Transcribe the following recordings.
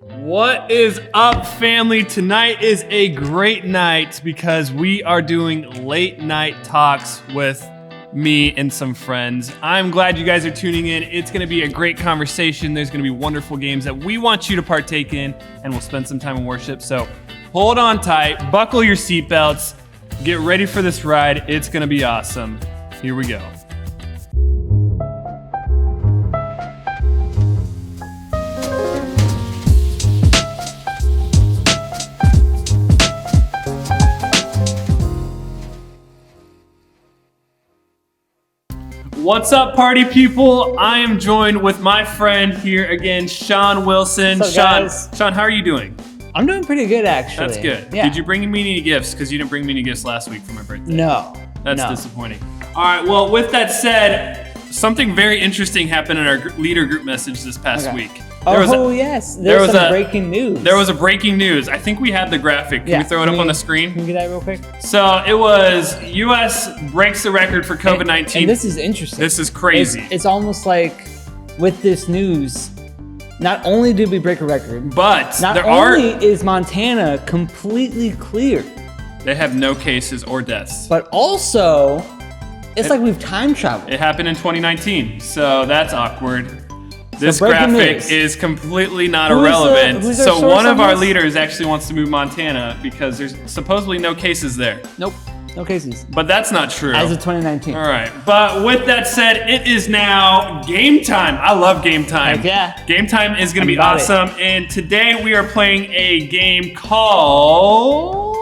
What is up, family? Tonight is a great night because we are doing late night talks with me and some friends. I'm glad you guys are tuning in. It's going to be a great conversation. There's going to be wonderful games that we want you to partake in, and we'll spend some time in worship. So hold on tight, buckle your seatbelts, get ready for this ride. It's going to be awesome. Here we go. What's up, party people? I am joined with my friend here again, Sean Wilson. What's up, guys? Sean, how are you doing? I'm doing pretty good, actually. That's good. Yeah. Did you bring me any gifts? Because you didn't bring me any gifts last week for my birthday. No. That's disappointing. All right, well, with that said, something very interesting happened in our leader group message this past week. Yes. There was some breaking news. There was a breaking news. I think we had the graphic. Can we throw it up on the screen? Can we get that real quick? So it was U.S. breaks the record for COVID-19. And this is interesting. This is crazy. It's almost like with this news, not only did we break a record, but is Montana completely clear. They have no cases or deaths. But also, it's like we've time traveled. It happened in 2019, so that's awkward. This graphic is completely not irrelevant. So one of our leaders actually wants to move Montana because there's supposedly no cases there. Nope, no cases. But that's not true. As of 2019. All right, but with that said, it is now game time. I love game time. Heck yeah. Game time is going to be awesome. And today we are playing a game called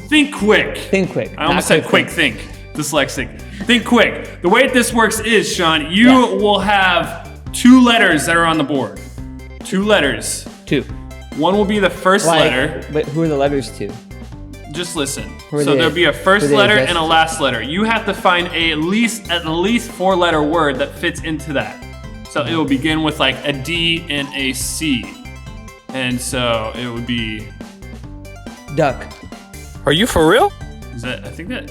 Think Quick. Think Quick. I almost said Quick Think. Dyslexic. Think Quick. The way this works is, Sean, you will have two letters that are on the board. Two letters. Two. One will be the first letter. But who are the letters to? Just listen. So there'll be a first letter and a last letter. You have to find at least 4-letter word that fits into that. So it will begin with like a D and a C. And so it would be duck. Are you for real? Is that, I think that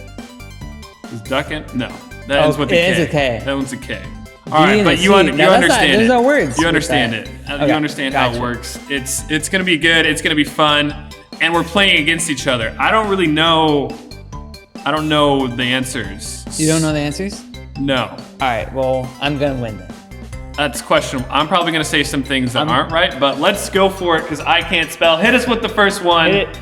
is duck and no. That ends with a K. It is a K. That one's a K. All right, but you understand it. There's no words. You understand it. You understand how it works. It's gonna be good. It's gonna be fun, and we're playing against each other. I don't really know. I don't know the answers. You don't know the answers? No. All right. Well, I'm gonna win then. That's questionable. I'm probably gonna say some things that aren't right, but let's go for it because I can't spell. Hit us with the first one. Hit it.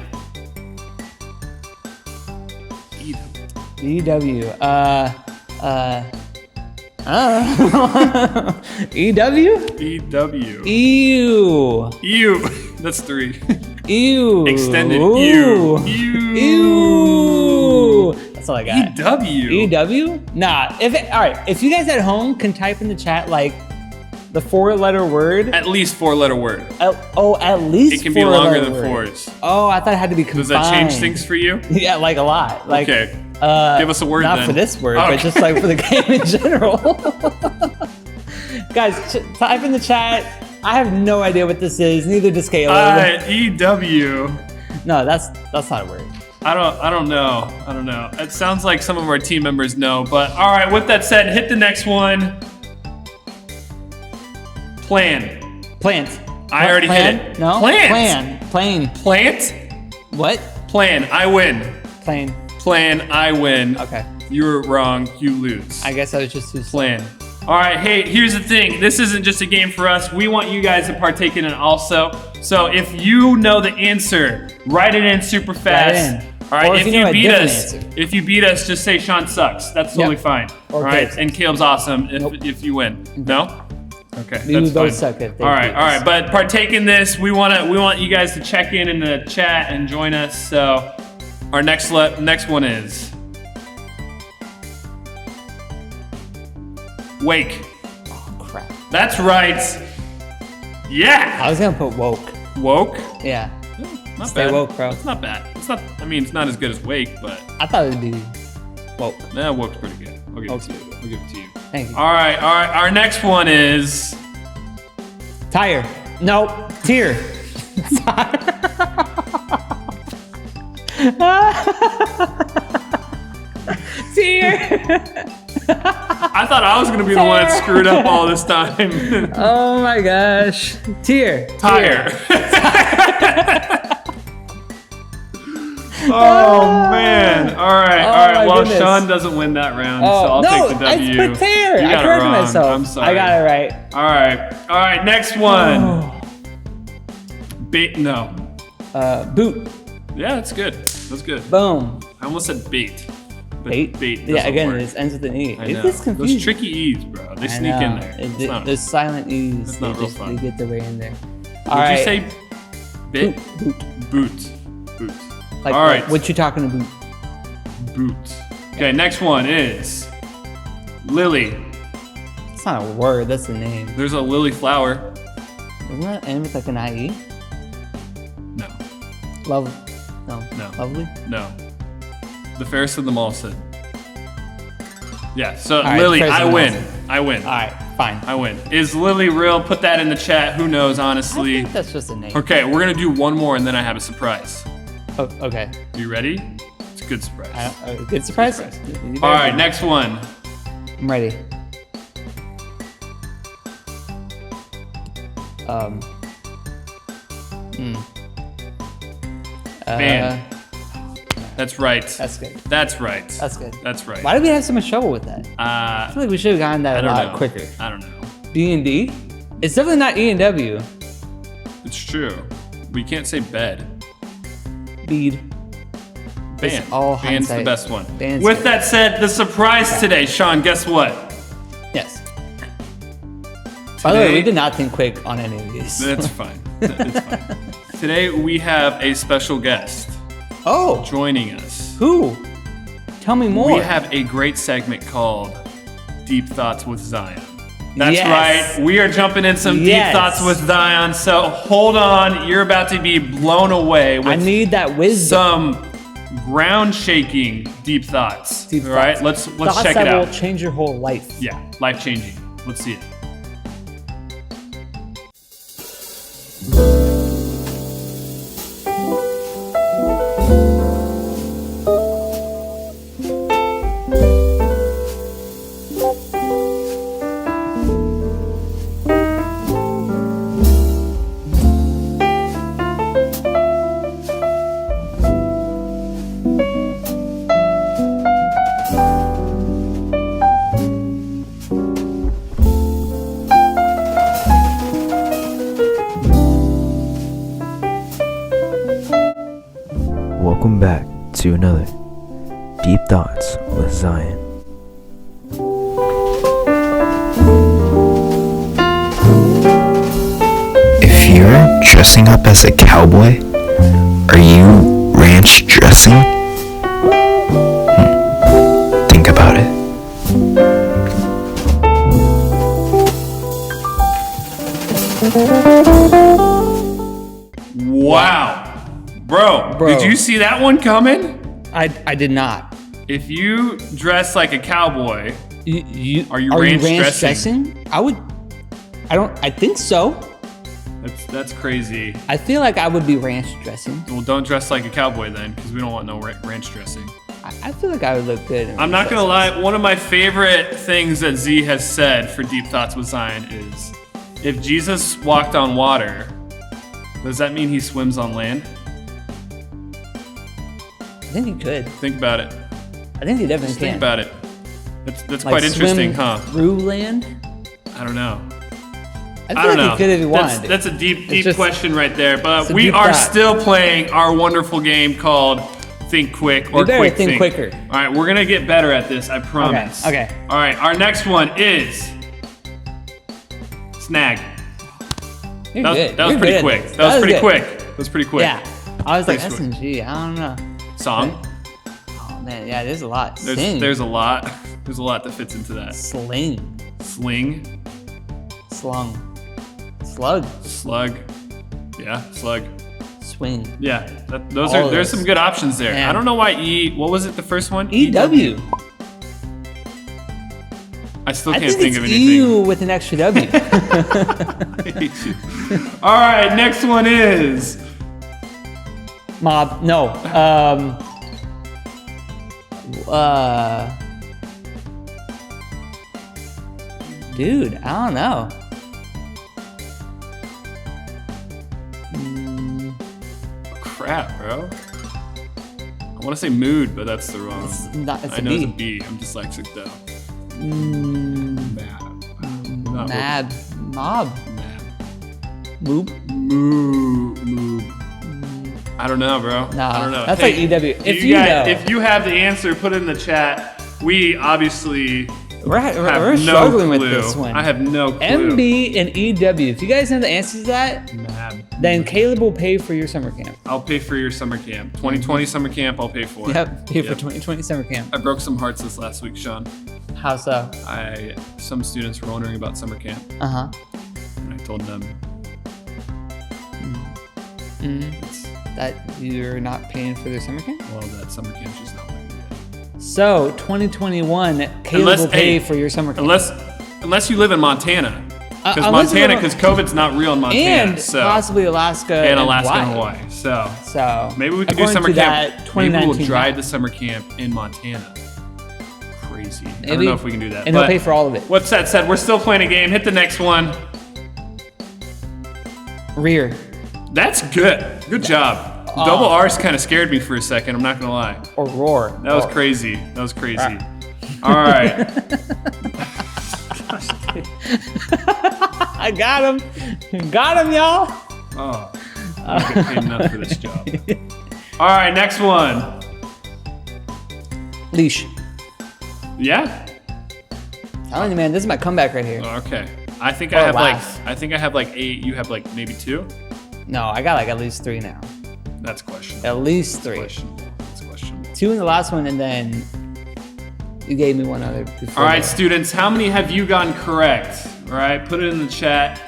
EW. EW? EW. Ew. Ew. That's 3. Ew. Extended. Ew. Ew. Ew. That's all I got. EW. EW? Nah. All right. If you guys at home can type in the chat like the 4-letter word. At least 4-letter word. At least. It can be longer than 4s. Oh, I thought it had to be combined. Does that change things for you? Yeah, like a lot. Like, okay. Give us a word not then. For this word, but just like for the game in general. Guys, type in the chat. I have no idea what this is. Neither does Caleb. EW. No, that's not a word. I don't know. It sounds like some of our team members know, but all right. With that said, hit the next one. Plan. Plant. I already hit it. No. Plant. Plane. Plant. What? Plan. I win. Plane. Plan. I win. Okay. You're wrong. You lose. I guess I was just too slow. Plan. All right. Hey, here's the thing. This isn't just a game for us. We want you guys to partake in it also. So if you know the answer, write it in super fast. All right. If you beat us, just say Sean sucks. That's totally fine. All right. And Caleb's awesome if you win. No. Okay, we both suck at. All right. But partake in this. We want you guys to check in the chat and join us. So, our next one is wake. Oh crap! That's right. Yeah. I was gonna put woke. Woke. Yeah. Not Stay bad. woke, bro. It's not bad. It's not. I mean, it's not as good as wake, but I thought it'd be woke. Nah, woke's pretty good. I'll give it to you. I'll give it to you. Thank you. All right. Our next one is tire. Nope. Tear. Tear. I thought I was gonna be the one that screwed up all this time. Oh my gosh. Tier. Tire. Oh man! All right. my Well, goodness. Sean doesn't win that round, so I'll no, take the W. I put Tier. You I got it corrected wrong. myself. I'm sorry. I got it right. All right. Next one. Oh. No. Boot. Yeah, that's good. That's good. Boom. I almost said bait. But Bait. Bait. Yeah, doesn't again, work. it ends with an E. I It know. gets confusing. Those tricky E's, bro. They sneak in there. It's not- Those silent E's. It's not real fun. They get their way in there. Would you say bit? Boot. Boot. Like, All right. what you talking about? Boot. Okay, next one is lily. It's not a word. That's the name. There's a lily flower. Isn't that end with like an IE? No. Love. No. No. Lovely. No. The fairest of them all said. Yeah, so right, Lily, fairest I of them all win. said. I win. All right. Fine. I win. Is Lily real? Put that in the chat. Who knows, I honestly. think that's just a name. Okay, we're gonna do one more and then I have a surprise. Oh, okay. You ready? It's a good surprise. Good surprise. Good surprise. You All better right, be. next one. I'm ready. Band. That's right. That's good. That's right. That's good. That's right. Why did we have so much trouble with that? I feel like we should have gotten that I a don't lot know. quicker. I don't know. D&D? It's definitely not E and W. It's true. We can't say bed. Bead. Band. It's all Band's the hindsight. best one. Band's With good. that said, the surprise today, Sean, guess what? Yes. By the way, we Today- did not think quick on any of these. That's fine. It's fine. Today we have a special guest Oh, joining us. who? Tell me more. We have a great segment called Deep Thoughts with Zion. That's Yes. right. We are jumping in some Yes. Deep Thoughts with Zion. So hold on. You're about to be blown away I with need that wisdom. some ground shaking deep thoughts. Deep All right, thoughts. let's Thoughts check that it out. will change your whole life. Yeah, life changing. Let's see it. Welcome back to another Deep Thoughts with Zion. If you're dressing up as a cowboy, are you ranch dressing? Think about it. Wow. Bro, Bro. did you see that one coming? I did not. If you dress like a cowboy, Are you ranch dressing? I think so. that's crazy. I feel like I would be ranch dressing. Well, don't dress like a cowboy then, because we don't want no ranch dressing. I feel like I would look good. in I'm not ranch gonna dressing. lie, one of my favorite things that Z has said for Deep Thoughts with Zion is, if Jesus walked on water, does that mean he swims on land? I think you could. Think about it. I think you definitely Just can. think about it. That's Like quite interesting, swim huh? Through land? I don't know. I feel I don't like know. you could if you wanted. That's a deep just- question right there. it's But a we deep are thought. still playing our wonderful game called Think Quick or better Quick think quicker. All right, we're gonna get better at this. I promise. okay. All right, our next one is snag. You're That was, good. that was You're pretty good at quick. this. That was pretty good. quick. That was pretty quick. Yeah. I was like, Pretty quick. S&G, I don't know. Song. Oh man, yeah, there's a lot. There's Sing. there's a lot. There's a lot that fits into that. Sling. Sling, Slung. Slug. slug. Yeah, slug. Swing. Yeah, those All are of there's those. some good options there. Man. I don't know why What was it? The first one? EW. I still I can't think think it's of anything. EU with an extra W. All right, next one is Mob. No. Dude, I don't know. Crap, bro. I want to say mood, but that's the wrong. It's I a know B. it's a B. I'm dyslexic though. Mab. Not Mab. Mob. Mab. Moob. Moob. I don't know, bro. Nah, I don't know. that's like EW. If you guys, know. if you have the answer, put it in the chat. We obviously We're have struggling no with clue. this one. I have no clue. MB and EW. If you guys know the answers to that, Mab. then Caleb will pay for your summer camp. I'll pay for your summer camp. 2020 summer camp, I'll pay for it. Yep, pay for Yep. 2020 summer camp. I broke some hearts this last week, Sean. How so? Some students were wondering about summer camp, Uh huh. and I told them That you're not paying for their summer camp? well, that summer camp's just not looking good. So 2021, Caleb will pay for your summer camp. Unless you live in Montana, because unless you live in- COVID's not real in Montana, and so possibly Alaska and Alaska and Hawaii. Hawaii. So So maybe we could do according summer to camp. that, Maybe we'll 2019 drive map. the summer camp in Montana. Crazy. I don't Maybe. know if we can do that. And but he'll pay for all of it. What's that said? We're still playing a game. Hit the next one. Rear. That's good. Good job. Double R's kind of scared me for a second. I'm not gonna lie. Or roar. That was crazy. That was crazy. All right. I got him. Got him, y'all. Oh, I don't get paid enough for this job. All right, next one. Leash. Yeah. Telling you, man, this is my comeback right here. Okay. I think Or I have last. like 8. You have like maybe 2. No, I got like at least 3 now. That's questionable. At least 3. That's questionable. 2 in the last one, and then you gave me one other before. All right, that. students, how many have you gotten correct? All right, put it in the chat.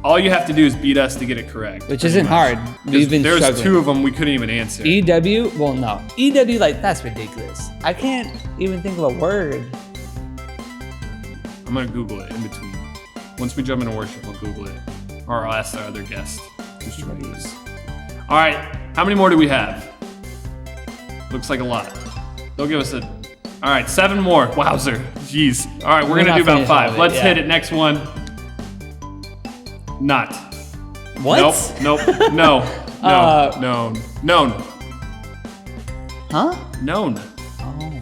All you have to do is beat us to get it correct. Which pretty isn't much. hard. We've been There's struggling. 2 of them we couldn't even answer. EW? Well, no. EW, like, that's ridiculous. I can't even think of a word. I'm gonna Google it in between. Once we jump into worship, we'll Google it. Or I'll ask our other guest who's trying to do this. All right, how many more do we have? Looks like a lot. They'll give us a... All right, 7 more. Wowzer. Jeez. All right, we're We're gonna do not about finished 5. all of it, Let's yeah. hit it. Next one. Not. What? Nope. No. Known. Huh? Known. Oh.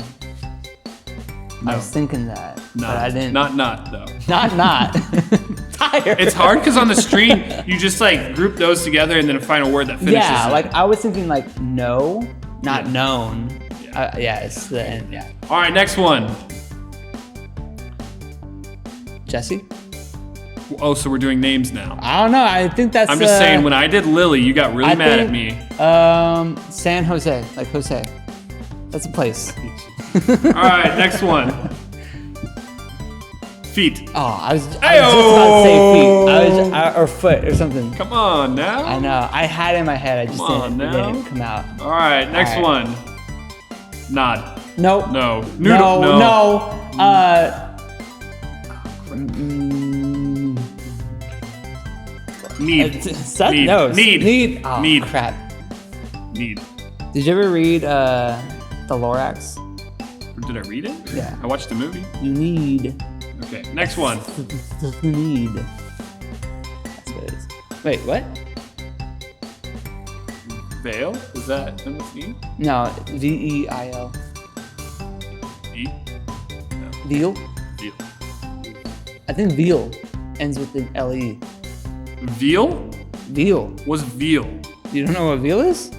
No. I was thinking that, Not. but I didn't. Not though. Not. Tired. It's hard because on the screen you just like group those together and then find a word that finishes. Yeah, it. like I was thinking like no, not Yeah. known. Yeah. Yeah, it's the end. Yeah. All right, next one. Jesse? Oh, so we're doing names now. I don't know. I think that's. I'm just saying, when I did Lily, you got really I mad at think, me. San Jose, like Jose. That's a place. All right, next one. Feet. Oh, I was just about to say feet. Or foot or something. Come on now. I know. I had it in my head. I just Come on didn't. It now. didn't come out. All right, next All right. one. Nod. Nope. No. Noodle. No. Need. Seth Need. knows. Need. Oh, Need. crap. Need. Did you ever read The Lorax? Did I read it? Yeah. I watched the movie. You need. Okay, next one. You need. That's what it is. Wait, what? Veil? Is that in the theme? No, VEIL. E? No. Veal? Veal. I think veal ends with an LE. Veal? Veal. What's veal? You don't know what veal is?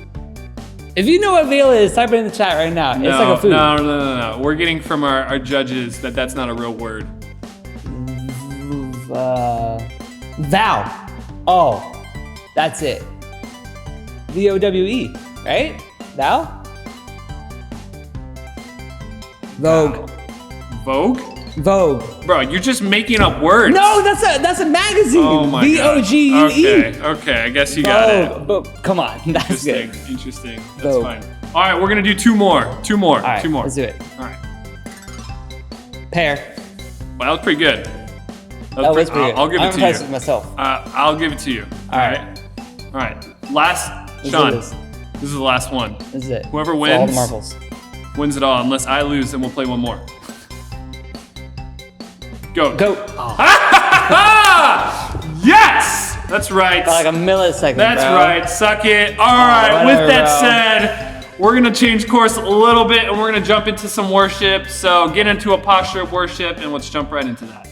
If you know what veal is, type it in the chat right now. No, it's like a food. No. We're getting from our judges that that's not a real word. Vow. Oh, that's it. VOWE, right? Vow? Vogue. Vogue? Vogue. Bro, you're just making up words. No, that's a magazine. Oh my god. VOGUE. Okay, I guess you got it. But come on, that's good. Interesting. That's Vogue. fine. All right, we're gonna do 2 more. 2 more. All right, 2 more. let's do it. All right. Pear. Well, that was pretty good. That was pretty good. I'll give I'm it to impressed you. with myself. I'll give it to you. All right. All right. Last, Let's Sean. do this. This is the last one. This is it. Whoever For all the wins. marbles. Wins it all. Unless I lose, then we'll play one more. Goat. Goat. Yes! That's right. Like a millisecond, That's bro. right. Suck it. All right. whatever, With that bro. said, we're going to change course a little bit and we're going to jump into some worship. So get into a posture of worship and let's jump right into that.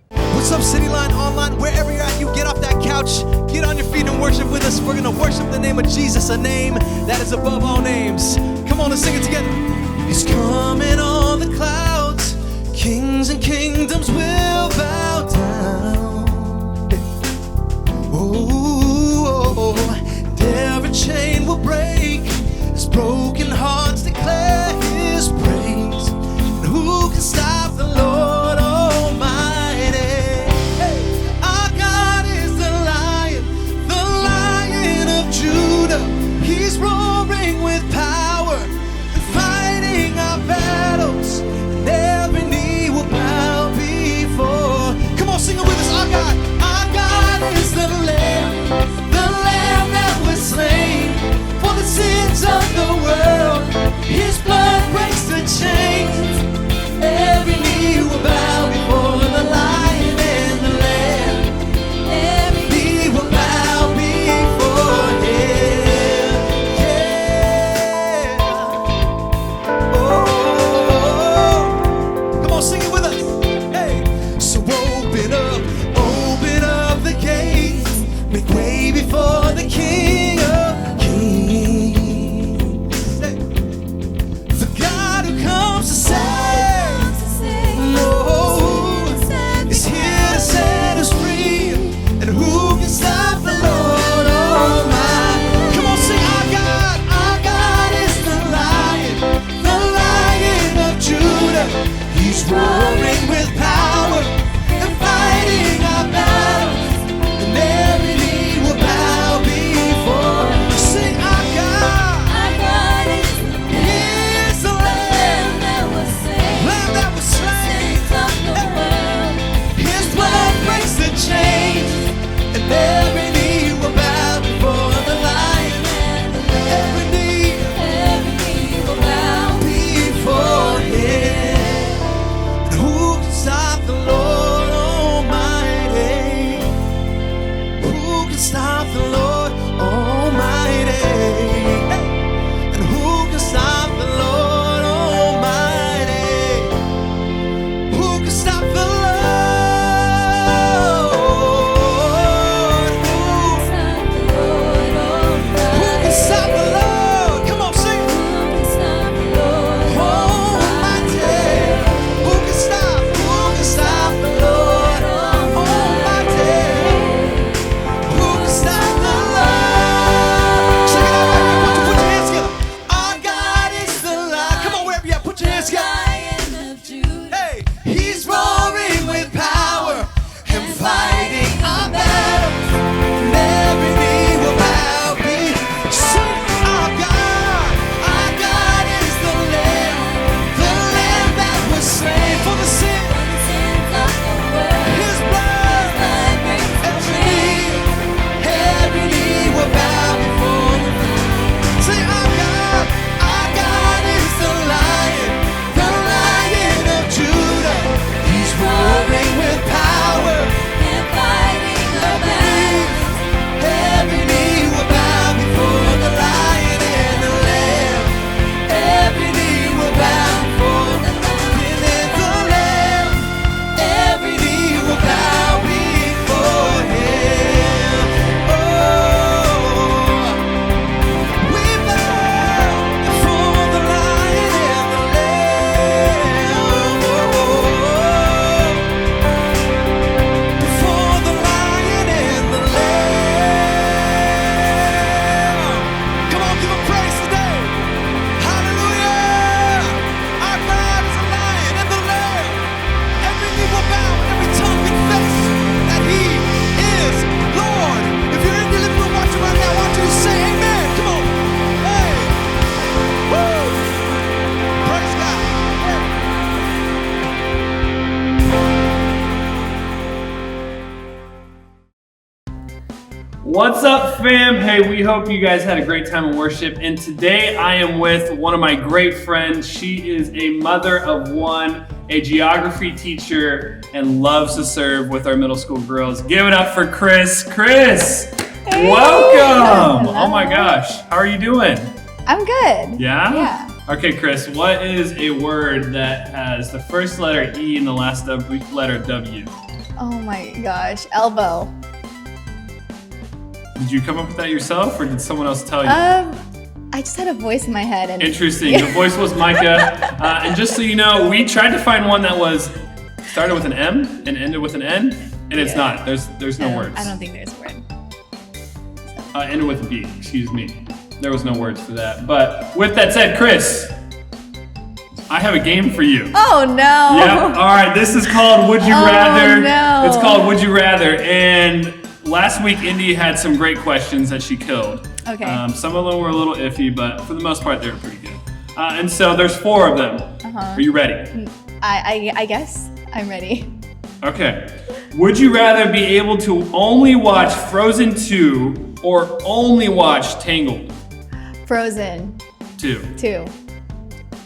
What's up, Cityline Online? Wherever you're at, you get off that couch, get on your feet and worship with us. We're gonna worship the name of Jesus, a name that is above all names. Come on, let's sing it together. He's coming on the clouds, kings and kingdoms will bow down. Oh, and every chain will break, as broken hearts declare His praise. And who can stop the Lord Almighty? Our God is the Lion of Judah. He's roaring with power and fighting our battles, and every knee will bow before. Come on, sing it with us. Our God is the Lamb that was slain for the sins of the world. His blood breaks the chains. Every knee will bow before the Lion and the Lamb. Every knee will bow before Him. Yeah. Oh, come on, sing it with us. Hey, so open up the gates, make way before the King of Kings. Hey, the God who comes to save. Is here to set us free, and who can stop the Lord Almighty? Come on, sing. Our God is the Lion of Judah. He's roaring with power and fighting our battles, and every knee will bow before. Sing, our God is the Lamb that was slain. His blood breaks the chains, and every knee will bow before the Lion. Every knee will bow before Him. And who can stop the Lord Almighty? Who can stop the Lord Almighty? And who can stop the Lord Almighty? Who can stop the Lord? Who can stop the Lord? Come on, sing. Almighty. Who can stop the Lord Almighty? Who can stop the Lord? Check it out right here. Put your hands together. Our God is the Lion. Come on, wherever you're at, put your hands together. Hey, He's roaring with power and fighting our battles, and every knee will bow before. Sing, our God is the Lamb that was slain for the sin. His blood, every knee will bow before Him. Say, our God is the Lion of Judah. He's roaring with power. Every knee will bow before the Lion and the Lamb. Every knee will bow before the Lion and the Lamb. Every knee will bow before Him. Oh, we bow before the Lion and the Lamb. Before the Lion and the Lamb. Come on, give Him praise today. Hallelujah. Our God is a Lion and the Lamb. Every knee will bow and every tongue confess that He is Lord. If you're in your living room watching right now, I want you to say amen. Come on. Hey. Woo. Praise God. What's up, fam? Hey, we hope you guys had a great time in worship. And today I am with one of my great friends. She is a mother of one a geography teacher, and loves to serve with our middle school girls. Give it up for Chris. Chris, welcome. Hello. Oh my gosh, how are you doing? I'm good. Yeah? Yeah. Okay, Chris, what is a word that has the first letter E and the last letter W? Oh my gosh. Elbow. Did you come up with that yourself or did someone else tell you? I just had a voice in my head and Interesting. The voice was Micah. And just so you know, we tried to find one that was started with an M and ended with an N, and it's not. There's no words. I don't think there's a word. Ended with a B, excuse me. There was no words for that. But with that said, Chris, I have a game for you. Oh no. Yep. All right. This is called Would You Rather. no. It's called Would You Rather. And last week, Indy had some great questions that she killed. Okay. Some of them were a little iffy, but for the most part, they were pretty good. And so there's 4 of them. Are you ready? I guess I'm ready. Okay. Would you rather be able to only watch Frozen 2 or only watch Tangled Frozen 2? 2.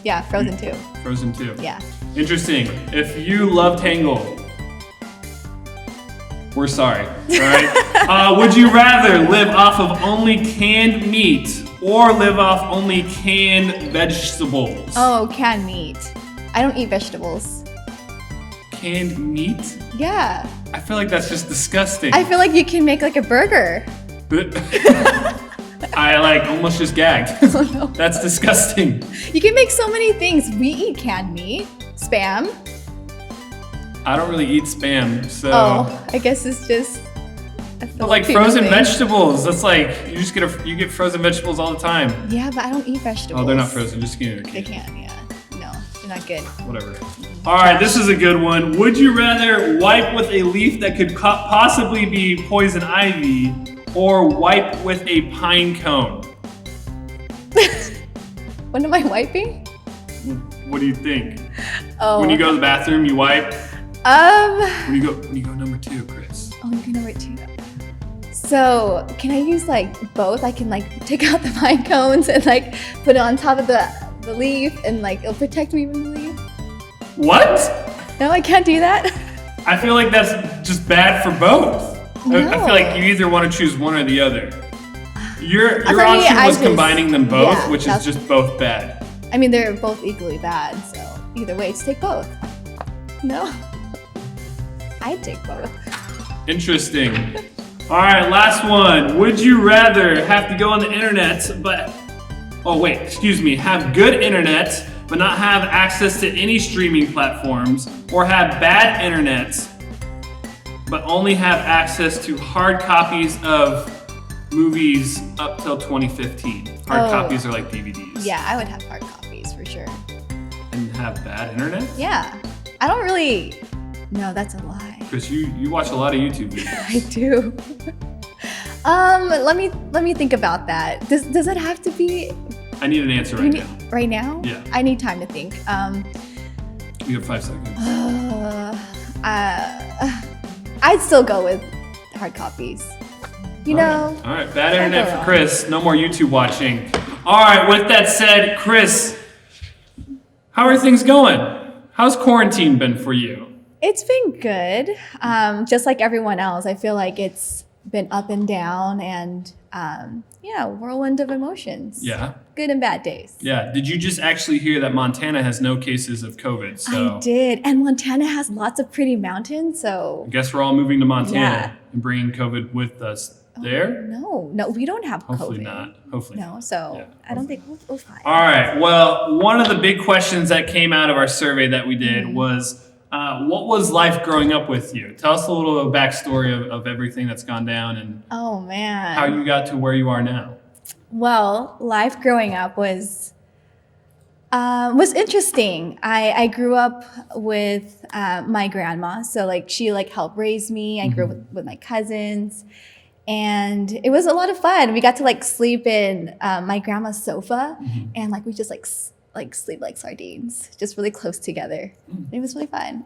Yeah, Frozen 2. Frozen 2. Yeah. Interesting. If you love Tangled, we're sorry. All right. Would you rather live off of only canned meat or live off only canned vegetables? Oh, canned meat. I don't eat vegetables. Canned meat? Yeah. I feel like that's just disgusting. I feel like you can make like a burger. I like almost just gagged. Oh, no. That's disgusting. You can make so many things. We eat canned meat, spam. I don't really eat spam, so. Oh, I guess it's just. a But like Filipino frozen thing. vegetables, that's like you get frozen vegetables all the time. Yeah, but I don't eat vegetables. Oh, they're not frozen, just skinny. They can't. Yeah. No, they're not good. Whatever. All right, this is a good one. Would you rather wipe with a leaf that could possibly be poison ivy, or wipe with a pine cone? When am I wiping? What do you think? Oh. When you go to the bathroom, you wipe. Um. When you go number 2, Chris. Oh, you're gonna write 2. So can I use like both? I can like take out the pine cones and like put it on top of the leaf, and like it'll protect me from the leaf. What? No, I can't do that. I feel like that's just bad for both. I feel like you either want to choose one or the other. Your For me, option I was just- combining them both, yeah, which is that's- just both bad. I mean, they're both equally bad, so either way, just take both. No, I'd take both. Interesting. All right, last one. Would you rather have to go on the internet, have good internet, but not have access to any streaming platforms, or have bad internet, but only have access to hard copies of movies up till 2015? Hard Oh. copies are like DVDs. Yeah, I would have hard copies for sure. And have bad internet? Yeah, I don't really. No, that's a lie. Chris, you watch a lot of YouTube videos. I do. Let me think about that. Does it have to be I need an answer right now. right now? Yeah. I need time to think. You have 5 seconds. I'd still go with hard copies. You know. All right, bad internet go for wrong. Chris. No more YouTube watching. All right, with that said, Chris, how are things going? How's quarantine been for you? It's been good. Just like everyone else, I feel like it's been up and down and whirlwind of emotions. Yeah. Good and bad days. Yeah. Did you just actually hear that Montana has no cases of COVID? So I did. And Montana has lots of pretty mountains, so I guess we're all moving to Montana Yeah. and bringing COVID with us there. no, we don't have Hopefully COVID. not. Hopefully not. No, so Yeah, I don't think we'll fine. All right. Well, one of the big questions that came out of our survey that we did Mm-hmm. was, what was life growing up with you? Tell us a little bit of backstory of everything that's gone down and Oh man. how you got to where you are now. Well, life growing up was interesting. I grew up with my grandma, so like she like helped raise me. I grew up with my cousins, and it was a lot of fun. We got to like sleep in my grandma's sofa, and like we just like sleep like sardines, just really close together. It was really fun.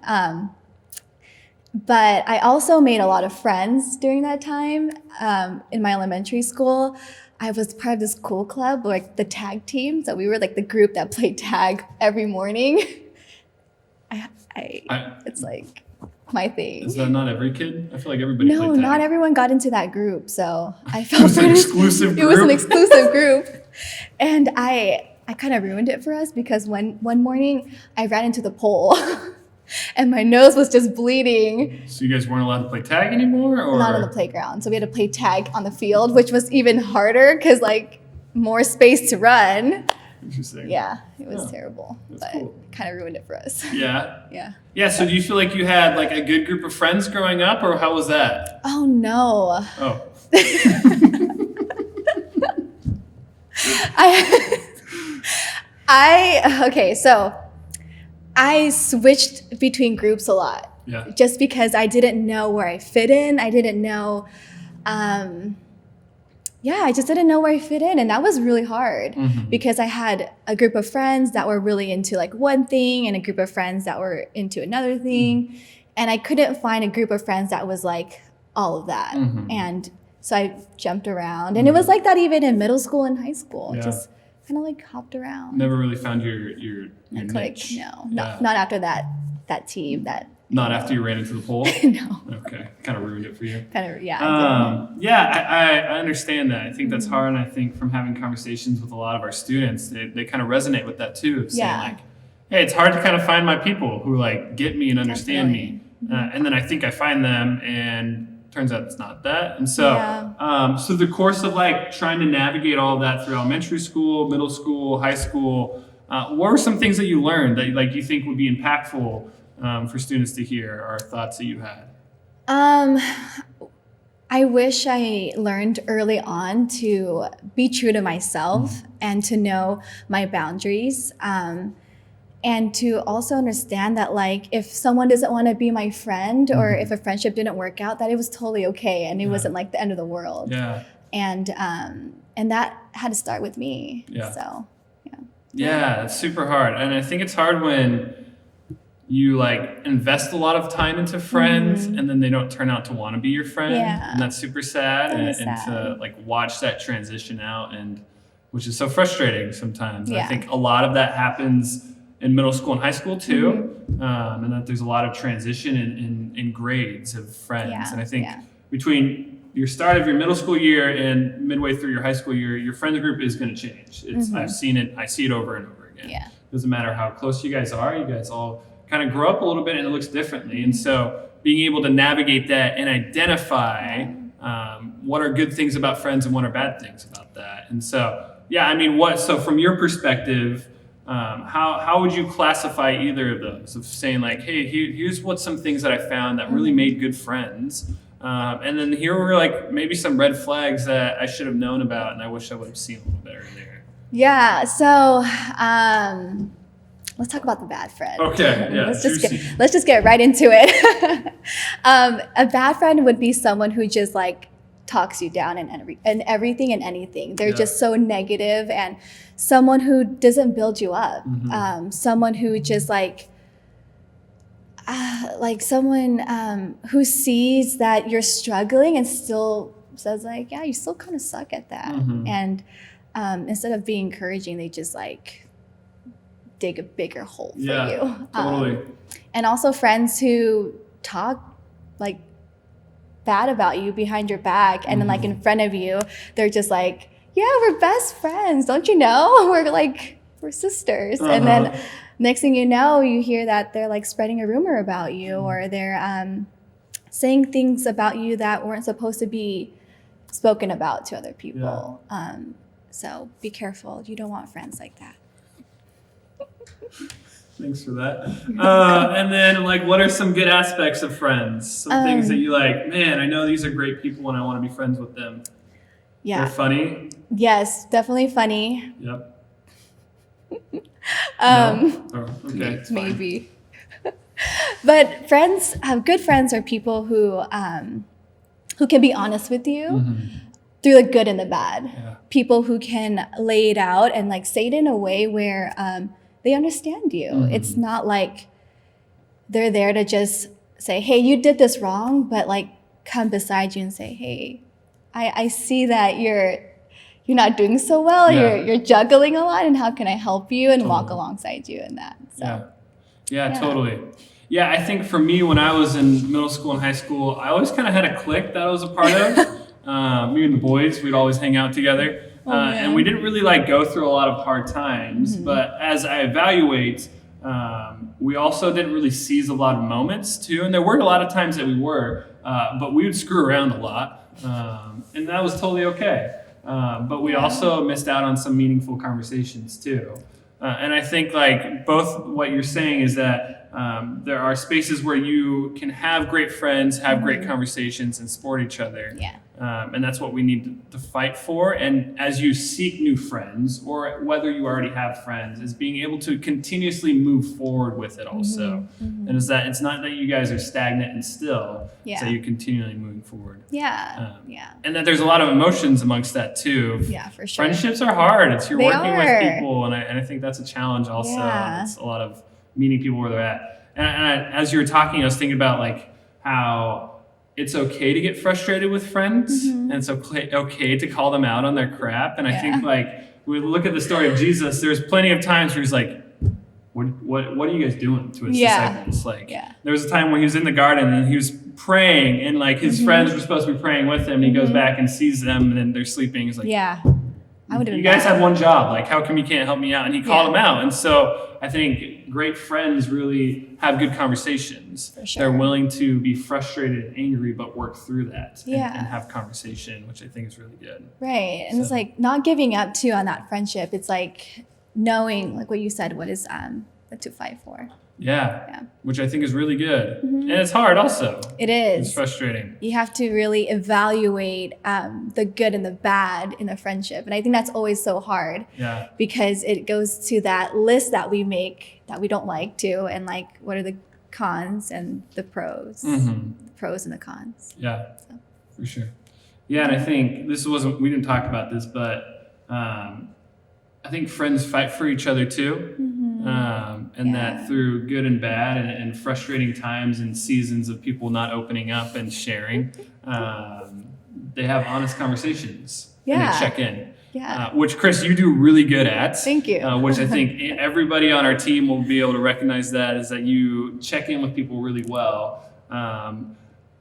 But I also made a lot of friends during that time. In my elementary school, I was part of this cool club, like the tag team. So we were like the group that played tag every morning. it's like my thing. Is that not every kid? I feel like everybody No, played tag. not everyone got into that group, so I felt was an exclusive It was an group? exclusive group, and I kind of ruined it for us because one morning I ran into the pole, and my nose was just bleeding. So you guys weren't allowed to play tag anymore, or Not on the playground, so we had to play tag on the field, which was even harder because like more space to run. Interesting. Yeah, it was Oh, terrible, that's but cool. kind of ruined it for us. Yeah. Yeah. Yeah. So do you feel like you had like a good group of friends growing up, or how was that? Oh no. Oh. Okay, so I switched between groups a lot. Yeah. Just because I didn't know where I fit in. I didn't know, I just didn't know where I fit in. And that was really hard because I had a group of friends that were really into like one thing and a group of friends that were into another thing. And I couldn't find a group of friends that was like all of that. And so I jumped around. And it was like that even in middle school and high school. Yeah. Just kind of like hopped around. Never really found your Like, niche. no, Yeah. not after that team. Not after you ran into the pole. No, Okay, kind of ruined it for you. kind of yeah. I understand that. I think that's hard, and I think from having conversations with a lot of our students, they kind of resonate with that too. Of saying Yeah. like, hey, it's hard to kind of find my people who like get me and understand me, and then I think I find them, and turns out it's not that. And so, so the course of like trying to navigate all of that through elementary school, middle school, high school, what were some things that you learned that like you think would be impactful for students to hear, or thoughts that you had? I wish I learned early on to be true to myself and to know my boundaries. And to also understand that like if someone doesn't want to be my friend or if a friendship didn't work out, that it was totally okay and it wasn't like the end of the world. Yeah. And that had to start with me. Yeah. So Yeah, it's super hard. And I think it's hard when you like invest a lot of time into friends and then they don't turn out to want to be your friend. Yeah. And that's super sad. That And, is and sad. to like watch that transition out, and which is so frustrating sometimes. And I Yeah. think a lot of that happens in middle school and high school too. And that there's a lot of transition in grades of friends. Yeah, And I think yeah. between your start of your middle school year and midway through your high school year, your friends group is going to change. It's I've seen it. I see it over and over again. Yeah. Doesn't matter how close you guys are. You guys all kind of grow up a little bit, and it looks differently. And so, being able to navigate that and identify what are good things about friends and what are bad things about that. And so, yeah, I mean, so from your perspective, how would you classify either of those? Of saying like, hey, here's what some things that I found that really made good friends. And then here were like maybe some red flags that I should have known about, and I wish I would have seen a little bit earlier. Yeah. So let's talk about the bad friend. Okay. Yeah. let's juicy. just get right into it. A bad friend would be someone who just like talks you down in everything and anything. They're Yeah. just so negative, and someone who doesn't build you up. Someone who just like someone who sees that you're struggling and still says like, yeah, you still kind of suck at that. And instead of being encouraging, they just like dig a bigger hole for Yeah, you. totally. And also friends who talk like bad about you behind your back, and then like in front of you, they're just like, yeah, we're best friends. Don't you know? We're sisters. And then next thing you know, you hear that they're like spreading a rumor about you, or they're saying things about you that weren't supposed to be spoken about to other people. So be careful. You don't want friends like that. Thanks for that. And then, like, what are some good aspects of friends? Some things that you like, man, I know these are great people and I want to be friends with them. Yeah. They're funny. Yes, definitely funny. Yep. Um, No? Oh, okay. it's fine. Maybe. But friends, good friends are people who can be honest with you through the good and the bad. Yeah. People who can lay it out and like say it in a way where they understand you. It's not like they're there to just say, hey, you did this wrong, but like come beside you and say, hey, I see that you're not doing so well. Yeah. You're juggling a lot, and how can I help you and walk alongside you in that? So Yeah, Yeah. totally. Yeah, I think for me, when I was in middle school and high school, I always kind of had a clique that I was a part of. Me and the boys, we'd always hang out together. And we didn't really like go through a lot of hard times. But as I evaluate, we also didn't really seize a lot of moments too. And there were a lot of times that we were, but we would screw around a lot. And that was totally okay. But we also missed out on some meaningful conversations too. And I think like both what you're saying is that there are spaces where you can have great friends, have great conversations, and support each other. Yeah. And that's what we need to fight for. And as you seek new friends, or whether you already have friends, is being able to continuously move forward with it also. And is that it's not that you guys are stagnant and still, it's that you're continually moving forward. Yeah. And that there's a lot of emotions amongst that too. Yeah, for sure. Friendships are hard. You're They working with are. people, and I think that's a challenge also. Yeah. It's a lot of meeting people where they're at. And as you were talking, I was thinking about like how it's okay to get frustrated with friends, and it's okay to call them out on their crap. And I think like we look at the story of Jesus. There's plenty of times where he's like, "What are you guys doing?" to his disciples. Like there was a time when he was in the garden and he was praying, and like his friends were supposed to be praying with him. And he goes back and sees them, and then they're sleeping. He's like, I would have. You guys have one job. Like, how come you can't help me out? And he called them out. And so I think great friends really have good conversations. For sure. They're willing to be frustrated and angry, but work through that and have conversation, which I think is really good. Right. And it's like not giving up too on that friendship. It's like knowing, like what you said, what is to fight for. Yeah. Which I think is really good. And it's hard also. It is. It's frustrating. You have to really evaluate the good and the bad in a friendship. And I think that's always so hard. Yeah. Because it goes to that list that we make that we don't like to, and like what are the cons and the pros, the pros and the cons. Yeah, for sure. Yeah, and I think we didn't talk about this, but I think friends fight for each other too. And that through good and bad and frustrating times and seasons of people not opening up and sharing, they have honest conversations and they check in. Which, Chris, you do really good at. Thank you. Which I think everybody on our team will be able to recognize is that you check in with people really well.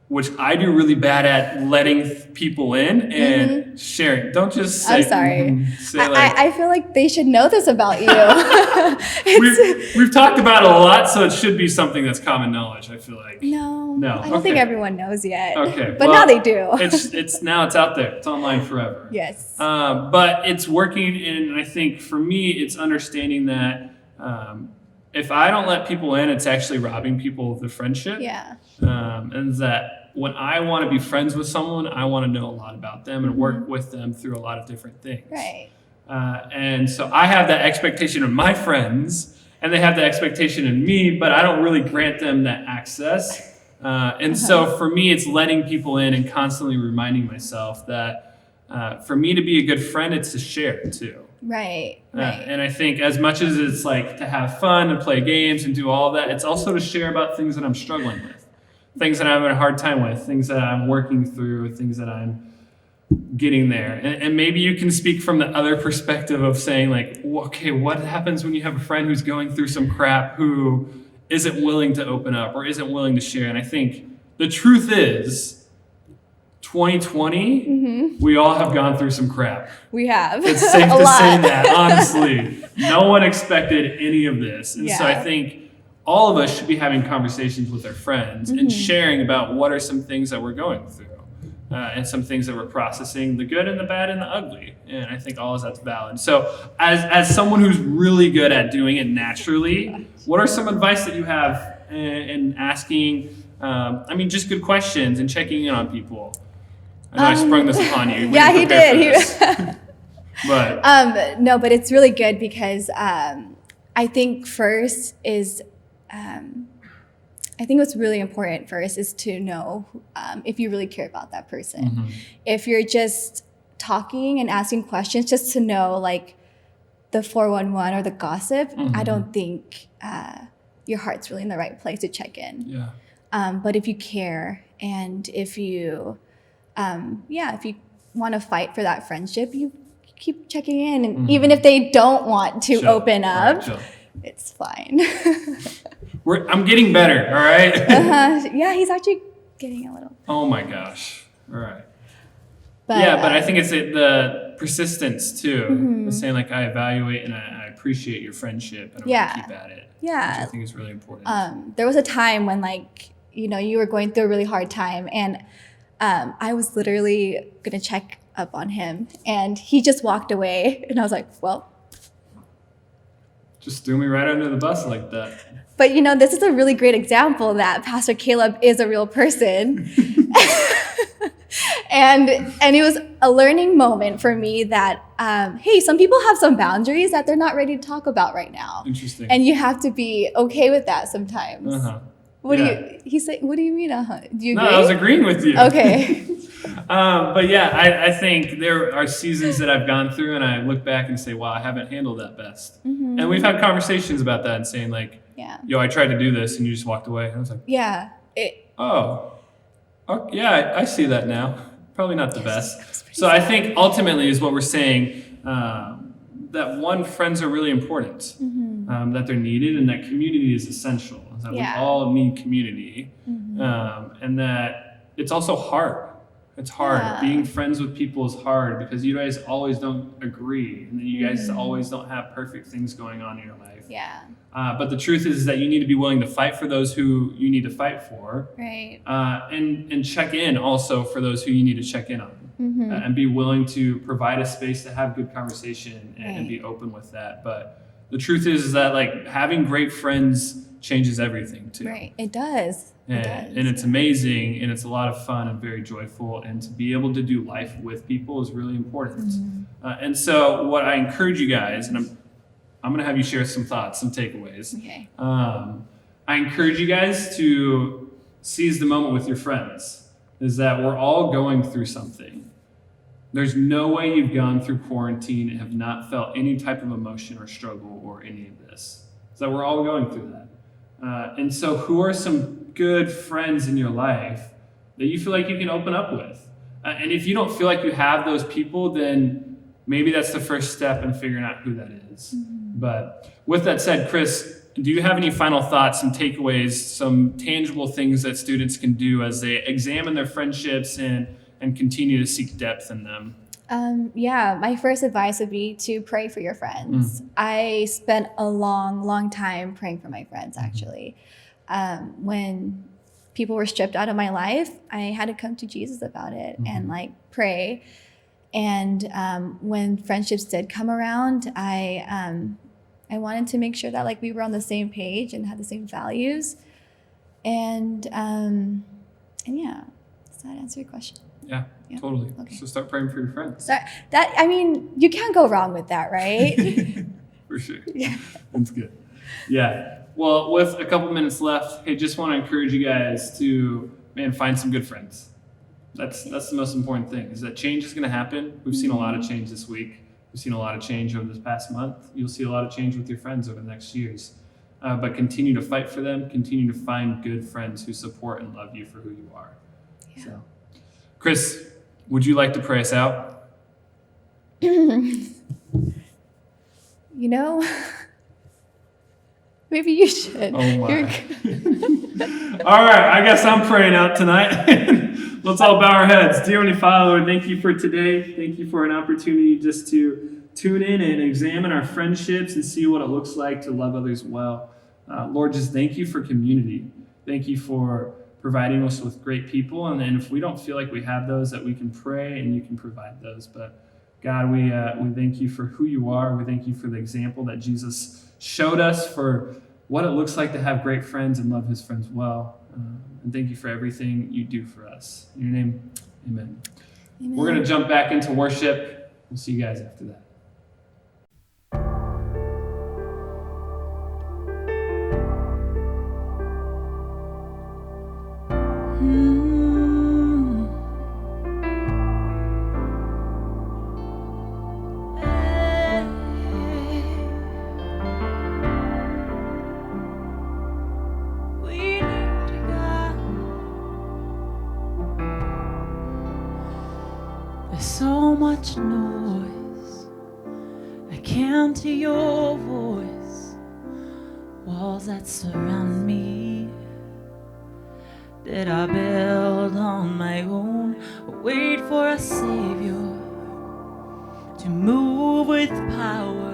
Which I do really bad at letting people in and sharing. Don't just say, I'm sorry. Say like, I feel like they should know this about you. we've talked about it a lot, so it should be something that's common knowledge, I feel like. No. I don't think everyone knows yet. Okay. But well, now they do. it's now it's out there. It's online forever. Yes. But it's working, and I think for me, it's understanding that if I don't let people in, it's actually robbing people of the friendship. Yeah. And that when I want to be friends with someone, I want to know a lot about them and work with them through a lot of different things. Right. And so I have that expectation of my friends, and they have the expectation of me, but I don't really grant them that access. And so for me, it's letting people in and constantly reminding myself that for me to be a good friend, it's to share too. Right. And I think as much as it's like to have fun and play games and do all of that, it's also to share about things that I'm struggling with, things that I'm having a hard time with, things that I'm working through, things that I'm getting there. And maybe you can speak from the other perspective of saying like, okay, what happens when you have a friend who's going through some crap, who isn't willing to open up or isn't willing to share? And I think the truth is, 2020, we all have gone through some crap. We have. It's safe to say that, honestly. No one expected any of this. And so I think all of us should be having conversations with our friends and sharing about what are some things that we're going through and some things that we're processing, the good and the bad and the ugly. And I think all of that's valid. So as someone who's really good at doing it naturally, what are some advice that you have in asking, just good questions and checking in on people? I know I sprung this upon you. Yeah, he did. But no, but it's really good because I think first is I think what's really important first is to know if you really care about that person. If you're just talking and asking questions just to know like the 411 or the gossip, I don't think your heart's really in the right place to check in. Yeah. But if you care and if you if you want to fight for that friendship, you keep checking in. And even if they don't want to open up, it's fine. I'm getting better, all right? Yeah, he's actually getting a little. Oh my gosh. All right. But, Yeah, but I think it's the persistence too. It's saying like, I evaluate and I appreciate your friendship and I'm Yeah. gonna keep at it. Yeah. Which I think is really important. There was a time when like, you know, you were going through a really hard time and I was literally gonna check up on him and he just walked away and I was like, well, Just threw me right under the bus like that. but you know, this is a really great example that Pastor Caleb is a real person. and it was a learning moment for me that, hey, some people have some boundaries that they're not ready to talk about right now. Interesting. And you have to be okay with that sometimes. Uh-huh. What Yeah. do you, he said, what do you mean, Do you No, agree? I was agreeing with you. Okay. But yeah, I think there are seasons that I've gone through and I look back and say, wow, I haven't handled that best. And we've had conversations about that and saying like, Yeah. yo, I tried to do this and you just walked away. And I was like, Yeah. oh, yeah, I see that now. Probably not the best. So I think ultimately is what we're saying, that one, friends are really important, that they're needed and that community is essential. That Yeah. we all need community, and that it's also hard. It's hard. Yeah. Being friends with people is hard because you guys always don't agree, and then you guys always don't have perfect things going on in your life. Yeah. But the truth is that you need to be willing to fight for those who you need to fight for, Right. and check in also for those who you need to check in on, and be willing to provide a space to have good conversation and be open with that. But the truth is that like having great friends changes everything too. Right. It does. It does. And it's amazing and it's a lot of fun and very joyful, and to be able to do life with people is really important. And so what I encourage you guys, and I'm going to have you share some thoughts, some takeaways. Okay. I encourage you guys to seize the moment with your friends, is that we're all going through something. There's no way you've gone through quarantine and have not felt any type of emotion or struggle or any of this. Is that we're all going through that. And so who are some good friends in your life that you feel like you can open up with? And if you don't feel like you have those people, then maybe that's the first step in figuring out who that is. But with that said, Chris, do you have any final thoughts, some takeaways, some tangible things that students can do as they examine their friendships and continue to seek depth in them? Yeah, my first advice would be to pray for your friends. I spent a long time praying for my friends, actually. When people were stripped out of my life, I had to come to Jesus about it and like pray. And when friendships did come around, I wanted to make sure that like we were on the same page and had the same values. And yeah, does that answer your question? Yeah, Yeah. totally. Okay. So start praying for your friends. So I mean, you can't go wrong with that, right? For sure. Yeah. That's good. Yeah. Well, with a couple minutes left, hey, just want to encourage you guys to, find some good friends. That's the most important thing, is that change is going to happen. We've seen a lot of change this week. We've seen a lot of change over this past month. You'll see a lot of change with your friends over the next years. But continue to fight for them. Continue to find good friends who support and love you for who you are. Yeah. So, Chris, would you like to pray us out? You know, maybe you should. Oh my. You're- All right, I guess I'm praying out tonight. Let's all bow our heads. Dear Heavenly Father, Lord, thank you for today. Thank you for an opportunity just to tune in and examine our friendships and see what it looks like to love others well. Lord, just thank you for community. Thank you for providing us with great people. And then if we don't feel like we have those, that we can pray and you can provide those. But God, we thank you for who you are. We thank you for the example that Jesus showed us for what it looks like to have great friends and love his friends well. And thank you for everything you do for us. In your name, amen. We're going to jump back into worship. We'll see you guys after that. There's so much noise, I can't hear your voice. walls that surround me? Did I build on my own or wait for a savior to move with power?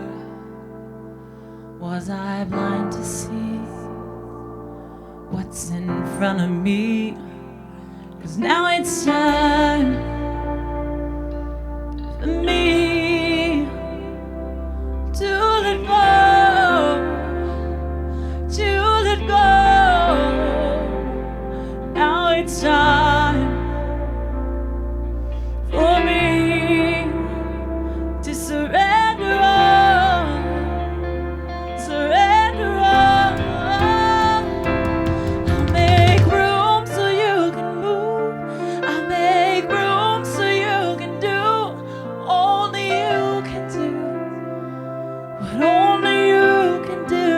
Was I blind to see what's in front of me? 'Cause now it's time for me to let go, to let go. Now it's time for me to surrender all, surrender all. I'll make room so you can move. I'll make room so you can do only you can do what only you can do.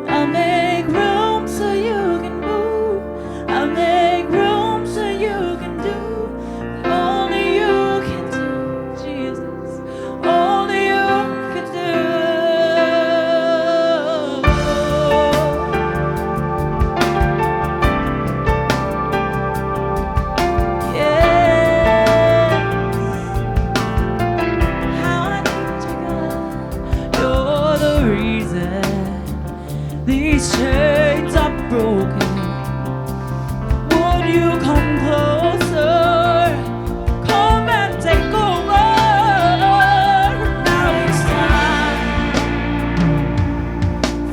I'll make room so you can move. I'll make room so you can do what only you can do, Jesus. Only you can do. Yes. How I need you, God. You're the reason these chains are broken. Would you come closer? Come and take over. Now it's time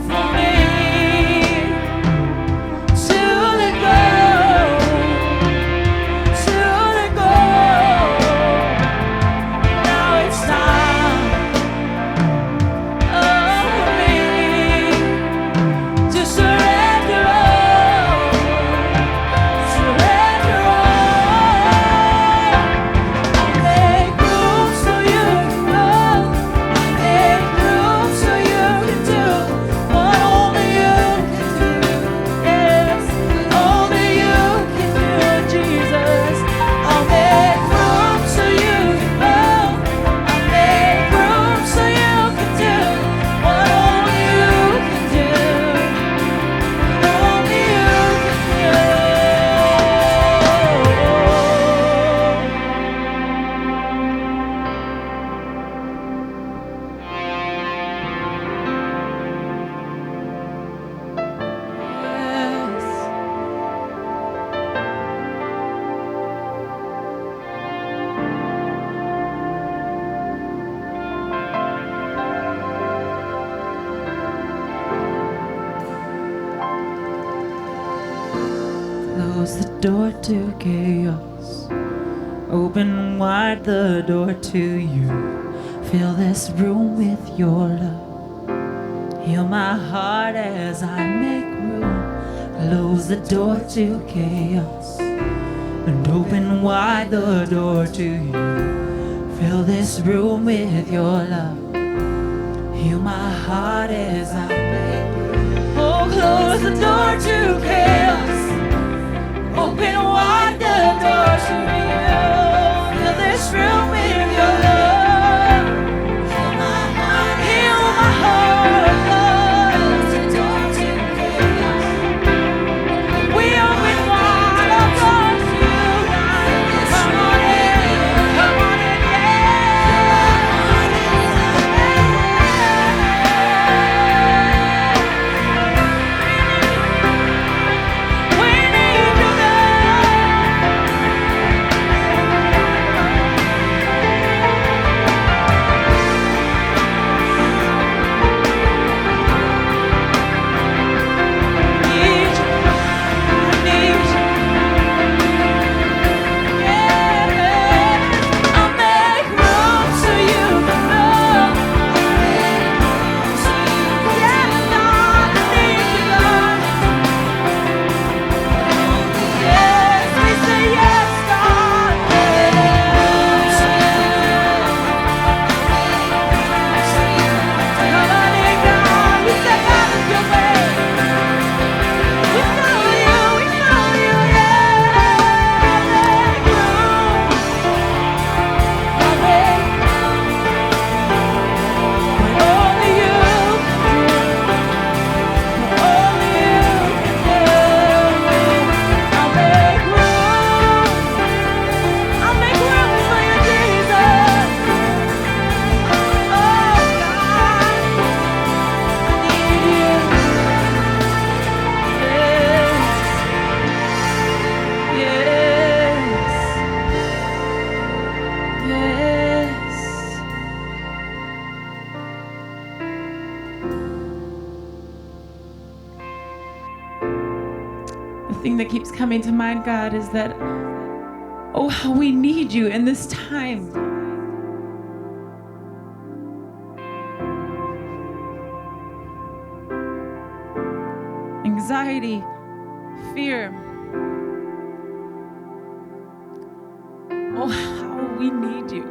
for me to let go, to let go. Now it's time for me to surrender all, surrender all. I'll make room so you can go. I'll make room so you can do what only you can do. Yes, only you can do, Jesus. I'll make room so you can go. I'll make room so you can do what only you can do. Only you can do. Yes. Close the door to chaos. Open wide the door to you. Fill this room with your love. Heal my heart as I make room. Close the door to chaos and open wide the door to you. Fill this room with your love. Heal my heart as I make room. Oh, close the door to chaos. Open wide the door to you. Fill this room with your love. Heal my heart. Heal my heart, Lord. Close the door to chaos. We open wide our doors to you. Come on in. Come on in. We need you, God. thing that keeps coming to mind, God, is that, oh, how we need you in this time. Anxiety, fear. Oh, how we need you.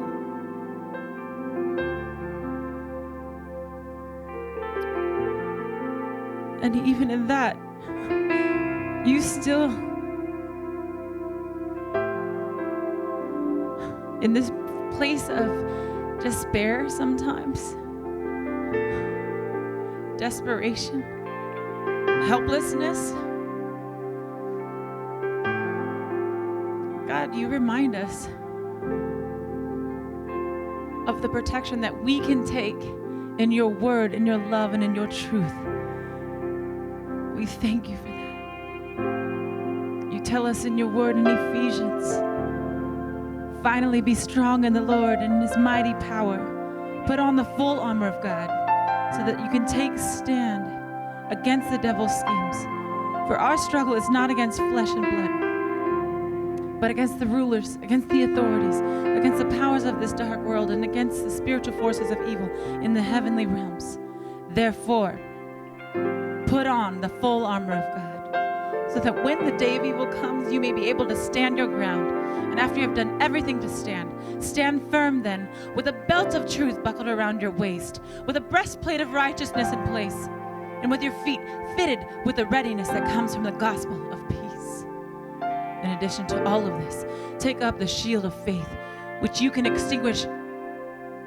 And even in that, you still, in this place of despair sometimes, desperation, helplessness, God, you remind us of the protection that we can take in your word, in your love, and in your truth. We thank you for that. You tell us in your word in Ephesians, finally be strong in the Lord and in his mighty power. Put on the full armor of God so that you can take stand against the devil's schemes. For our struggle is not against flesh and blood, but against the rulers, against the authorities, against the powers of this dark world, and against the spiritual forces of evil in the heavenly realms. Therefore, put on the full armor of God, so that when the day of evil comes, you may be able to stand your ground. And after you have done everything to stand, stand firm then, with a belt of truth buckled around your waist, with a breastplate of righteousness in place, and with your feet fitted with the readiness that comes from the gospel of peace. In addition to all of this, take up the shield of faith, which you can extinguish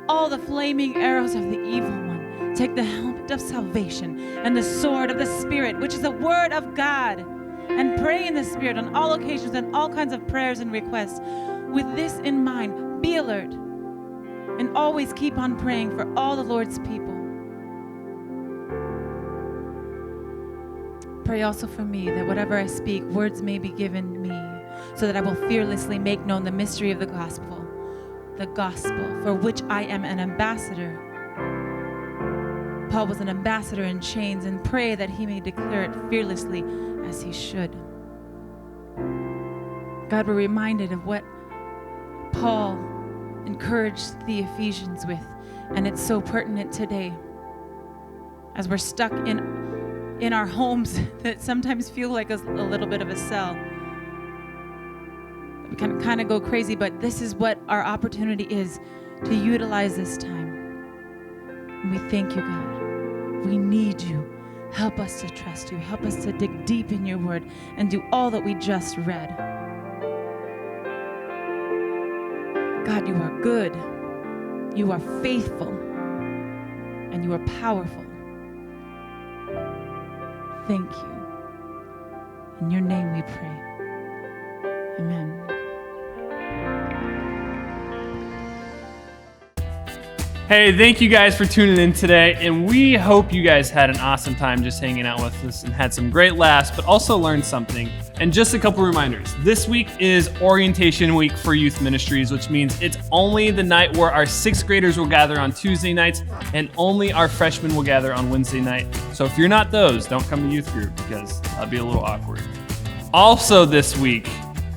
all the flaming arrows of the evil one. Take the helmet of salvation and the sword of the Spirit, which is the word of God, and pray in the Spirit on all occasions and all kinds of prayers and requests. With this in mind, be alert and always keep on praying for all the Lord's people. Pray also for me that whatever I speak, words may be given me, so that I will fearlessly make known the mystery of the gospel for which I am an ambassador. Paul was an ambassador in chains, and pray that he may declare it fearlessly as he should. God, we're reminded of what Paul encouraged the Ephesians with, and it's so pertinent today as we're stuck in our homes that sometimes feel like a little bit of a cell. We can kind of go crazy, but this is what our opportunity is, to utilize this time. And we thank you, God. We need you. Help us to trust you. Help us to dig deep in your word and do all that we just read. God, you are good. You are faithful. And you are powerful. Thank you. In your name we pray. Amen. Hey, thank you guys for tuning in today, and we hope you guys had an awesome time just hanging out with us and had some great laughs, but also learned something. And just a couple reminders. This week is orientation week for youth ministries, which means it's only the night where our 6th graders will gather on Tuesday nights, and only our freshmen will gather on Wednesday night. So if you're not those, don't come to youth group, because that'll be a little awkward. Also this week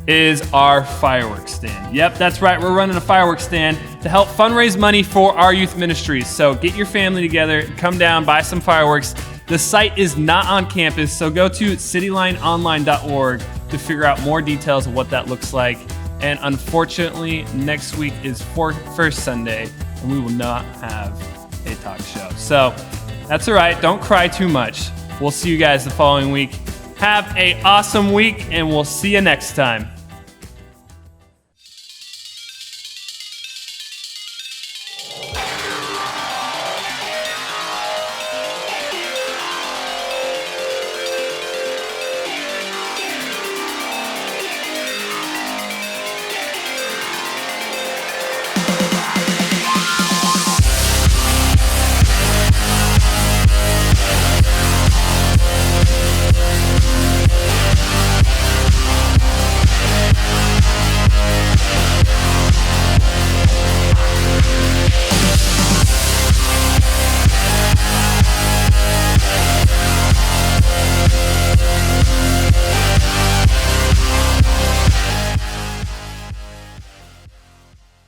is our fireworks stand. Yep, that's right. We're running a fireworks stand to help fundraise money for our youth ministries. So get your family together, come down, buy some fireworks. The site is not on campus, so go to citylineonline.org to figure out more details of what that looks like. And unfortunately, next week is First Sunday, and we will not have a talk show. So that's all right. Don't cry too much. We'll see you guys the following week. Have an awesome week, and we'll see you next time.